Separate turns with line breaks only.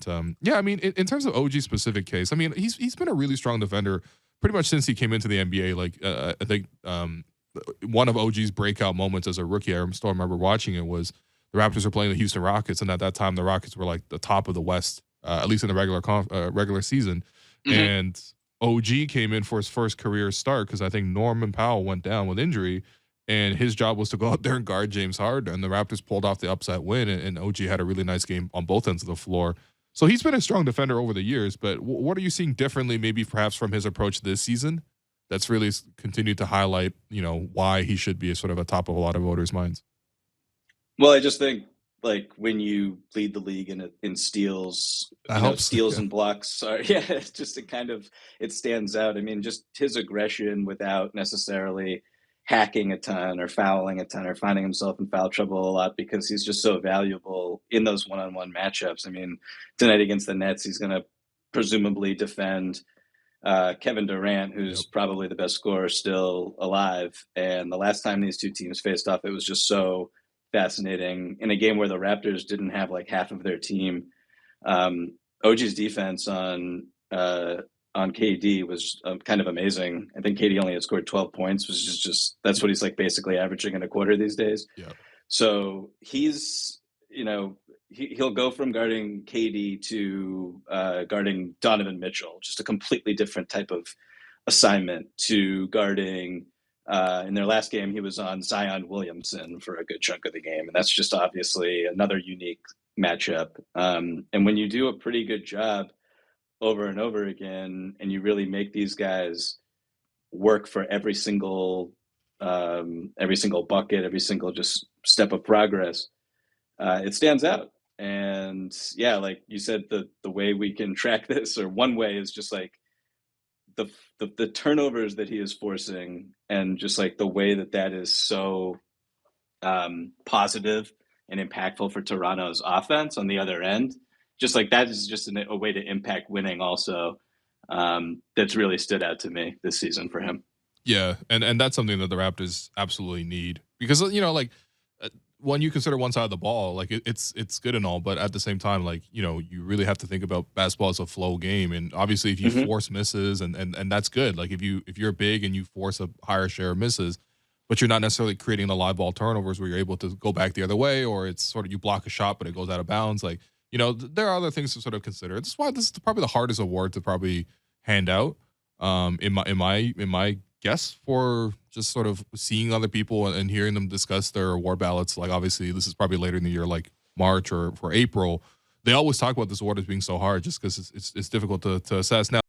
But yeah, I mean, in terms of OG specific case, I mean, he's been a really strong defender pretty much since he came into the NBA. Like I think one of OG's breakout moments as a rookie, I still remember watching it, was the Raptors were playing the Houston Rockets, and at that time the Rockets were like the top of the West, at least in the regular season.
Mm-hmm.
And OG came in for his first career start because I think Norman Powell went down with injury, and his job was to go out there and guard James Harden. And the Raptors pulled off the upset win, and OG had a really nice game on both ends of the floor. So he's been a strong defender over the years, but what are you seeing differently, maybe perhaps from his approach this season, that's really continued to highlight, why he should be a sort of a top of a lot of voters' minds?
Well, I just think, like, when you lead the league in steals, steals and blocks it's just it stands out. I mean, just his aggression without necessarily hacking a ton or fouling a ton or finding himself in foul trouble a lot, because he's just so valuable in those one-on-one matchups. I mean, tonight against the Nets, he's going to presumably defend Kevin Durant, who's probably the best scorer still alive. And the last time these two teams faced off, it was just so fascinating in a game where the Raptors didn't have like half of their team. OG's defense on KD was kind of amazing. I think KD only had scored 12 points, which is just that's what he's like basically averaging in a quarter these days.
Yeah.
So he's, he'll go from guarding KD to guarding Donovan Mitchell, just a completely different type of assignment, to guarding in their last game, he was on Zion Williamson for a good chunk of the game. And that's just obviously another unique matchup. And when you do a pretty good job over and over again, and you really make these guys work for every single bucket, every single just step of progress, it stands out. And yeah, like you said, the way we can track this, or one way, is just like the turnovers that he is forcing, and just like the way that is so positive and impactful for Toronto's offense on the other end. Just like that is just a way to impact winning also. That's really stood out to me this season for him.
Yeah, and that's something that the Raptors absolutely need, because when you consider one side of the ball, like it's good and all, but at the same time, like, you really have to think about basketball as a flow game. And obviously if you force misses, and that's good. Like if you're big and you force a higher share of misses, but you're not necessarily creating the live ball turnovers where you're able to go back the other way, or it's sort of you block a shot but it goes out of bounds. Like, there are other things to sort of consider. That's why this is probably the hardest award to probably hand out, in my guess, for just sort of seeing other people and hearing them discuss their award ballots. Like, obviously this is probably later in the year, like March or for April. They always talk about this award as being so hard just because it's difficult to assess. Now,